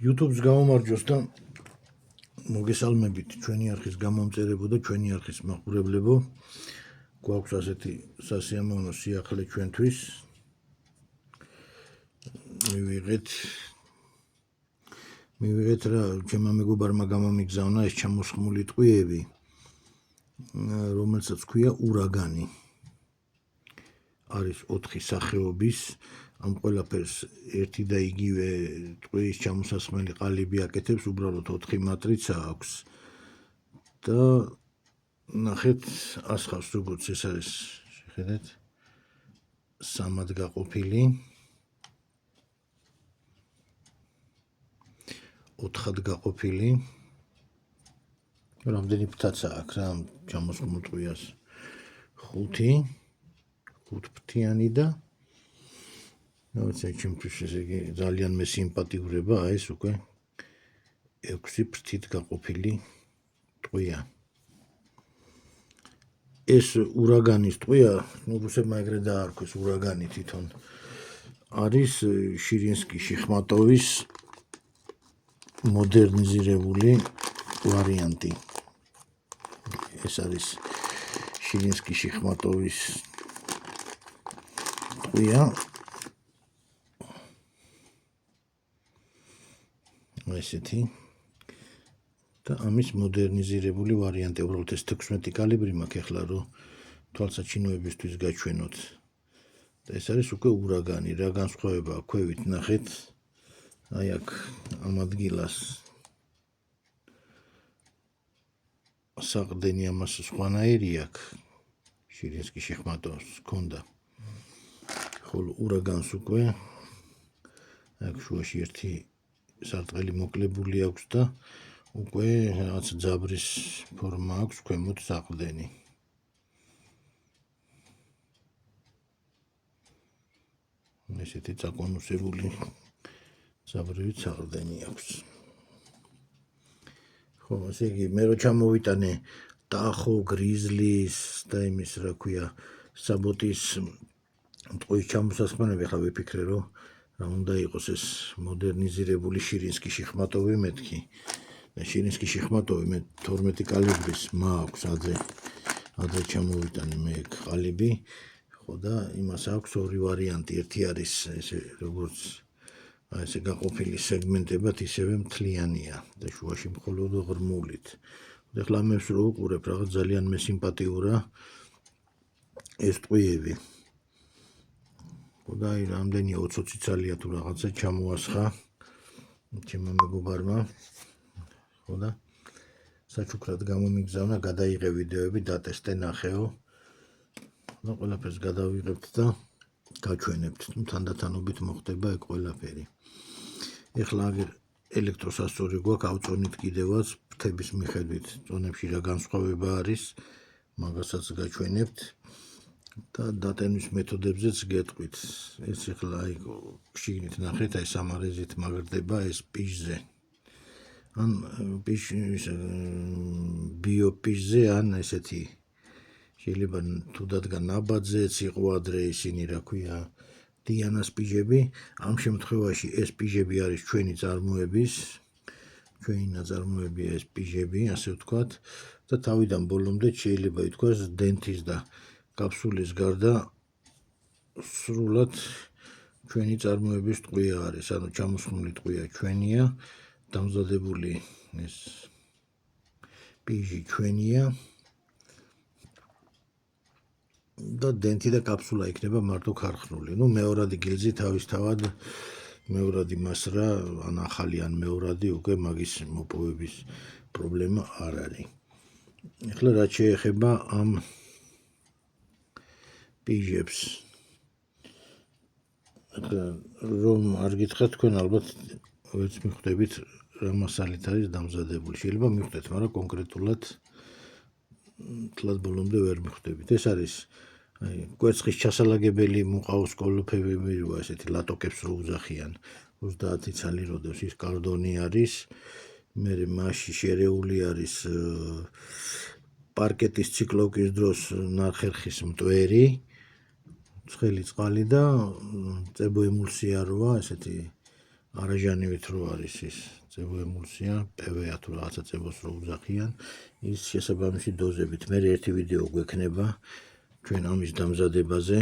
YouTube-ს გამომარჯოს და მოგესალმებით ჩვენი არხის გამომწერებო და ჩვენი არხის მაყურებლებო. გვაქვს ასეთი სასიამოვნო სიახლე ჩვენთვის. მივიღეთ რა ჩემმა მეგობარმა გამომიგზავნა ეს ჩამოსხმული ტყვიები, რომელსაც ქვია ურაგანი. არის 4 სახეობის. Am ყველაფერს ერთი და იგივე ტყვის ჩამოსასხმელი ყალიბი აკეთებს, უბრალოდ 4 მატრიცა აქვს. და ნახეთ ასხავს როგორც ეს არის, შეხედეთ, 3-ად გაყოფილი, 4-ად გაყოფილი. რამდენი ფთაცა აქვს რა ამ ჩამოსხმულ ტყვიას? 5 ფთიანი და ჩემთვის ესე იგი ძალიან მესიმპათიურება ეს უკვე 6 ფრთით გაყოფილი ტყვია. ეს ურაგანის ტყვია, რუსებმა ეგრე დაარქვეს ურაგანი თვითონ, არის შირინსკი-შიხმატოვის მოდერნიზირებული ვარიანტი. ეს არის შირინსკი-შიხმატოვის ტყვია. ესეთი და ამის მოდერნიზირებული ვარიანტი, უბრალოდ ეს 16 კალიბრი მაქვს ახლა რომ თვალსაჩინოებისთვის გაჩვენოთ. და ეს არის უკვე ურაგანი, რა განსხვავება ქვევით ნახეთ. აი აქ ამ ადგილას საყრდენი ამას სხვანაირი აქვს, შირინსკი-შიხმატოვს ჰქონდა. ხოლო ურაგანს უკვე აქ შუაში ერთი სარტყელი მოკლებული აქვს და უკვე რაღაც ძაბრის ფორმა აქვს, ქვემოთ საყრდენი. ესეთი წაკონუსებული ძაბრივი საყრდენი აქვს. ხო, ესე იგი, მე რო ჩამოვიტანე ტახო, გრიზლის და იმის რა ქვია, საბოტის ტყვის ჩამოსასხმელები, ახლა ვიფიქრე რომ რა უნდა იყოს ეს მოდერნიზირებული შირინსკი-შიხმატოვი მეთქი. და შირინსკი-შიხმატოვი მე 12 კალიბრის მაქვს ადრე ჩამოვიტანე მე ყალიბი. ხო და იმას აქვს 2 ვარიანტი. ერთი არის ესე როგორც აი ესე გაყოფილი სეგმენტებად, ისევე მთლიანია და შუაში მხოლოდ ღრმულით. და ახლა მე რო უყურებ რაღაც ძალიან მესიმპათიურა ეს ტყვიები. და აი რამდენი 20 ცალია თუ რაღაცა ჩამოასხა ჩემმა მეგობარმა. ხო და საჩუქრად გამომიგზავნა, გადაიღე ვიდეოები, დატესტე, ნახეო. და ყველაფერს გადავიღებთ და გაჩვენებთ. თანდათანობით მოხდება ეგ ყველაფერი. ეხლა აგერ ელექტროსასწორი გვაქვს, ავწონით კიდევაც ფრთების მიხედვით, წონებში რა განსხვავება არის, მაგასაც გაჩვენებთ. და დატენვის მეთოდებზეც გეტყვით. ეს ახლა აი შიგნით ნახეთ, აი სამარეზით მაგრდება ეს პიშზე. ან ბიოპიშზე, ან ესეთი შეიძლება თუ დადგა ნაბაძეც იყო ადრე ისინი, რა ქვია, დიანას პიჟები. ამ შემთხვევაში ეს პიჟები არის ჩვენი წარმოების, ჩვენი ნაწარმოებია ეს პიჟები, ასე ვთქვათ, და თავიდან ბოლომდე შეიძლება ითქვას დენთის და კაფსულის გარდა სრულად ჩვენი წარმოების ტყვია არის, ანუ ჩამოსხმული ტყვია ჩვენია, დამზადებული ეს პიჟი ჩვენია და დენთი და კაფსულა იქნება მარტო ქარხნული. მეორადი გილზი თავისთავად მეორადი მასრა, ან ახალი ან მეორადი უკვე მაგის მოპოვების პრობლემა არ არის. ეხლა რაც შეეხება ამ პიჟებს, რომ არ გითხრათ თქვენ ალბათ ვერც მიხვდებით რა მასალით არის დამზადებული. შეიძლება მიხვდეთ, მაგრამ კონკრეტულად თლად ბოლომდე ვერ მიხვდებით. ეს არის აი კვერცხის ჩასალაგებელი მუყაოს კოლოფებები, ესეთი ლატოკებს რო უძახიან, 30 ცალი როდოს ის კარდონი არის, მერე მასში შერეული არის პარკეტის ციკლოკის დროს ნახერხის მტვერი, ცხელი წყალი და წებო ემულსია როა, ესეთი არაჟანივით რო არის ის წებო ემულსია, PV-ა თუ რაღაცა წებოს რო უძახიან, ის შესაბამისი დოზებით. მე ერთი ვიდეო გვექნება ჩვენ ამის დამზადებაზე.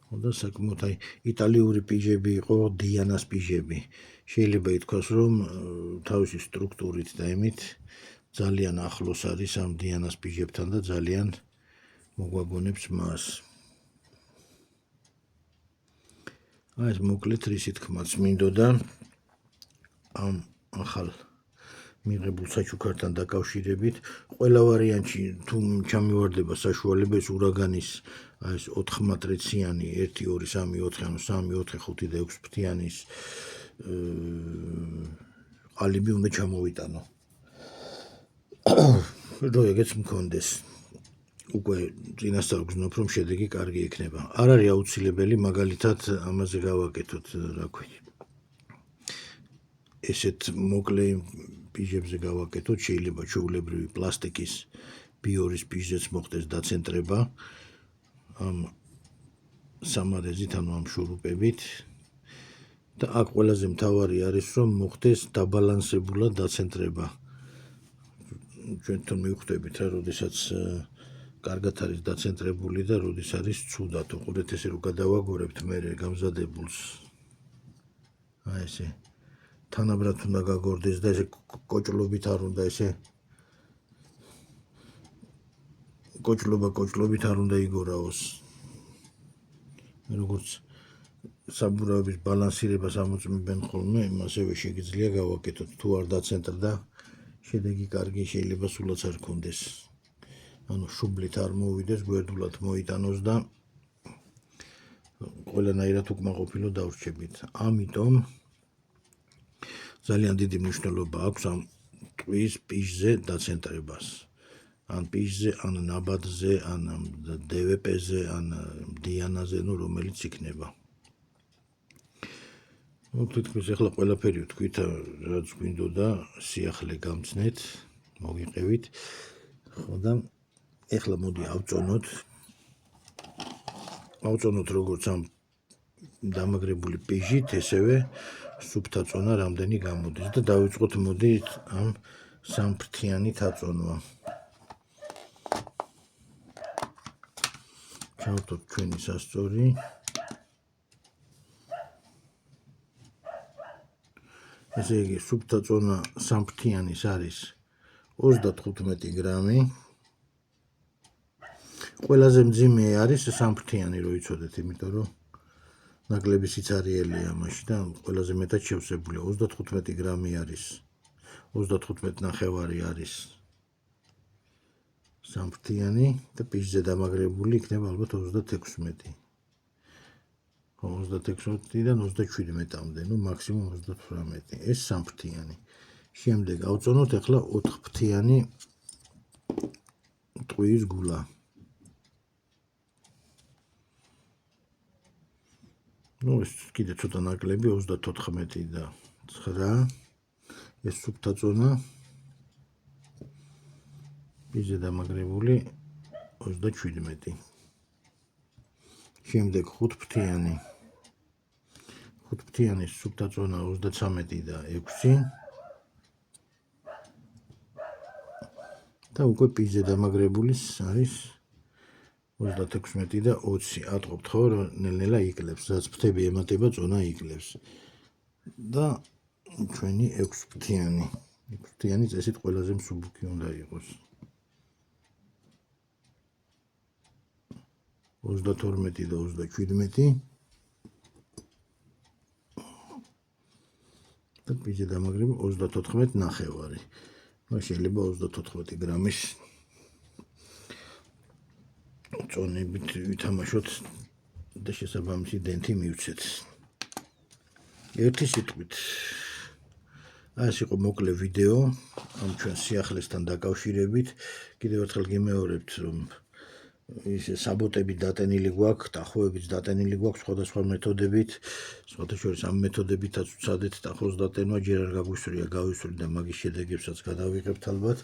და საკმაოდ აი იტალიური პიჟები იყო, დიანას პიჟები. შეიძლება ითქვას, რომ თავისი სტრუქტურით და იმით ძალიან ახლოს არის ამ დიანას პიჟებთან და ძალიან მოგვაგონებს მას. აი ეს მოკლედ რისი თქმაც მინდოდა ამ ახალ მიღებულ საჩუქართან დაკავშირებით. ყველა ვარიანტში თუ ჩამივარდება საშუალება ეს ურაგანის აი ეს 4 მატრიციანი 1 2 3 4 ანუ 3 4 5 და 6 ფრთიანის ყალიბი უნდა ჩამოვიტანო. რო ეგეც მქონდეს. უკვე წინასწარ გზნობ რომ შედეგი კარგი ექნება. არ არის აუცილებელი მაგალითად ამაზე გავაკეთოთ რა ქვია. ესეთ მოკლე პიჟებზე გავაკეთოთ, შეიძლება ჩვეულებრივი პლასტიკის ბიორის პიჟზეც მოხდეს დაცენტრება ამ სამარეზით, ანუ ამ შურუპებით. და აქ ყველაზე მთავარი არის რომ მოხდეს დაბალანსებულად დაცენტრება. ჩვენ თვითონ მივხვდებით რა, როდესაც კარგად არის დაცენტრებული და როდის არის ცუდად. უყურეთ ესე რომ გადავაგორებთ მე გამზადებულს. აი ესე თანაბრად უნდა გაგორდეს და ესე კოჭლობით არ უნდა ესე კოჭლობით არ უნდა იგორაოს. როგორც საბურავების ბალანსირებას ამოწმებენ ხოლმე, ასევე შეგიძლია გავაკეთოთ. თუ არ დაცენტრდა, შედეგი კარგი შეიძლება სულაც არ გქონდეს. ანუ შუბლით არ მოვიდეს, გვერდულად მოიტანოს და ყველანაირად უკმაყოფილო დავრჩებით. ამიტომ ძალიან დიდი მნიშვნელობა აქვს ამ ტყვის პიჟზე დაცენტრებას. ან პიჟზე, ან ნაბადზე, ან DVP-ზე, ან დიანაზე, ნუ რომელიც იქნება. თითქმის ახლა ყველაფერი ვთქვით, რაც გვინდოდა სიახლე გამცნეთ, მოგიყევით. ხო და ახლა მოდი ავწონოთ როგორც ამ დამაგრებული პიჟით, ესევე სუფთა წონა რამდენი გამოდის და დავიწყოთ მოდი ამ სამფრთიანი თაწონვა. ჩავთოთ ჩვენი სასწორი. ესე იგი, სუფთა წონა სამფრთიანის არის 35 გრამი. ყველაზე მძიმე არის სამფრთიანი, რო იცოდეთ, იმიტომ რომ ნაკლები სიცარიელია მაშინ და ყველაზე მეტად შევსებულია. 35 გრამი არის. 35.5 არის სამფრთიანი და პიჟზე დამაგრებული იქნება ალბათ 36. 36-დან 27-მდე, ნუ მაქსიმუმ 38. ეს სამფრთიანი. შემდეგ ავწონოთ ახლა 4-ფრთიანი ტყვის გულა. ნუ ეს კიდე ცოტა ნაკლები 34 და 9. ეს სუფთა წონა. პიჟზე დამაგრებული 37. შემდეგ 5-ფრთიანი. 5-ფრთიანი სუფთა წონა 33 და 6. და უკვე პიჟზე დამაგრებული არის 36 და 20. ატყობთ ხო, რომ ნელ-ნელა იკლებს, რაც ფრთები ემატება, წონა იკლებს. და ჩვენი 6-ფრთიანი. 6-ფრთიანი წესით ყველაზე მსუბუქი უნდა იყოს. 32 და 27. და პიჟზე დამაგრებული 34.5. შეიძლება 34 გრამის წონებით ვითამაშოთ და შესაბამისი დენტი მივცეთ. ერთი სიტყვით, ეს იყო მოკლე ვიდეო ამ ჩვენ სიახლესთან დაკავშირებით. კიდევ ერთხელ გიმეორებთ, რომ ის საბოტები დატენილი გვაქვს, ტახოებიც დატენილი გვაქვს სხვადასხვა მეთოდებით. სხვათა შორის ამ მეთოდებითაც ვცადეთ ტახოს დატენვა, ჯერ არ გაგვისვრია, გავისვრით და მაგის შედეგებსაც გადავიღებთ ალბათ.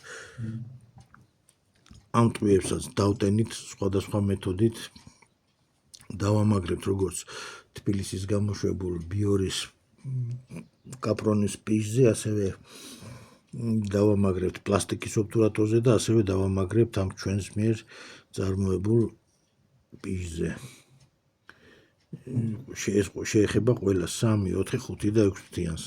ამ ტყვიებსაც დავტენით სხვადასხვა მეთოდით, დავამაგრებთ როგორც თბილისის გამოშვებულ ბიორის კაპრონის პიშზე, ასევე დავამაგრებთ პლასტიკის ობტურატორზე და ასევე დავამაგრებთ ამ ჩვენს მიერ წარმოებულ პიშზე. შეეხება ყველა 3, 4, 5 და 6 თვიანს.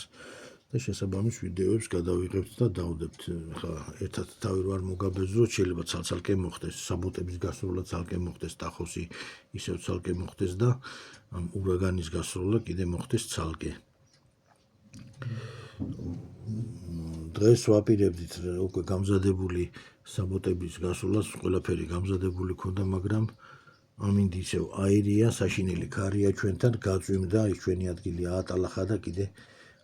და შესაბამის ვიდეოებს გადავიღებთ და დავდებთ. ხა ერთად თავი რო არ მოგაბეზროთ, შეიძლება ცალ-ცალკე მოხდეს, საბოტების გასროლა ცალკე მოხდეს, ტახოსი ისევ ცალკე მოხდეს და ამ ურაგანის გასროლა კიდე მოხდეს ცალკე. დღეს ვაპირებდით უკვე გამზადებული საბოტების გასროლას, ყველაფერი გამზადებული ქონდა, მაგრამ ამინდი ისევ აირია, საშინელი ქარია ჩვენთან, გაწვიმდა, ის ჩვენი ადგილი აატალახა და კიდე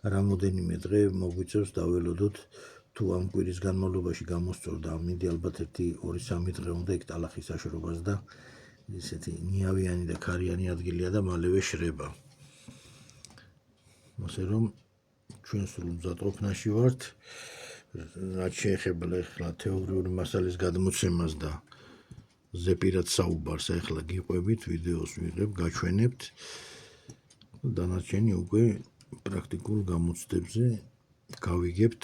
რამოდენიმე დღე მოგვიწევს დაველოდოთ, თუ ამ კვირის განმავლობაში გამოსწორდა, ამინდი ალბათ 1-2-3 დღე უნდა იქ ტალახის აშრობას და ისეთი ნიავიანი და ქარიანი ადგილია და მალევე შრება. ასე რომ ჩვენ სულ მზადყოფნაში ვართ, რაც შეეხება ახლა თეორიული მასალის გადმოცემას და ზეპირად საუბარს, ახლა გიყვებით, ვიდეოს ვიღებ, გაჩვენებთ. დანარჩენი უკვე პრაქტიკულ გამოცდებზე გავიგებთ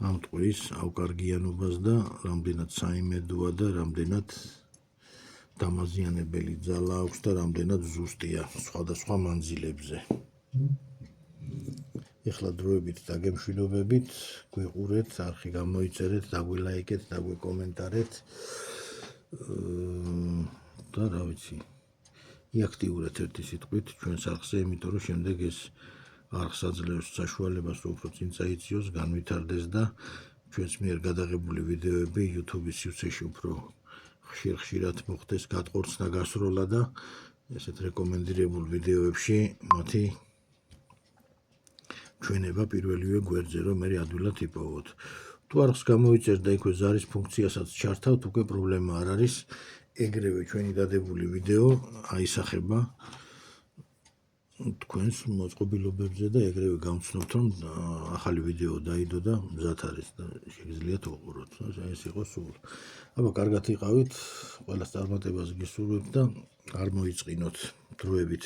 ამ ტყვის ავკარგიანობას და რამდენად საიმედოა და რამდენად დამაზიანებელი ძალა აქვს და რამდენად ზუსტია სხვადასხვა მანძილებზე. ეხლა დროებით დაგემშვიდობებით, გვიყურეთ, არხი გამოიწერეთ, დაგვილაიკეთ, დაგვიკომენტარეთ და რა ვიცი, იაქტიურეთ ერთი სიტყვით ჩვენს არხზე, იმიტომ რომ შემდეგ ეს არხს აძლევს საშუალებას, რომ უფრო წინ წაიწიოს, განვითარდეს და ჩვენს მიერ გადაღებული ვიდეოები YouTube-ის სივრცეში უფრო ხშირად მოხდეს გადყორცნა, გასროლა და ესეთ რეკომენდირებულ ვიდეოებში მათი ჩვენება პირველივე გვერდზე, რომ მე ადვილად იპოვოთ. თუ არხს გამოიწერთ და იქვე ზარის ფუნქციასაც ჩართავთ, უკვე პრობლემა არ არის. ეგრევე ჩვენი დადებული ვიდეო აისახება თქვენს მოწყობილობებზე და ეგრევე გავცნობთ, რომ ახალი ვიდეო დაიდო და მზად არის და შეგიძლიათ უყუროთ. ეს იყო სულ. აბა, კარგად იყავით, ყველას წარმატებას გისურვებთ და არ მოიწყინოთ დროებით.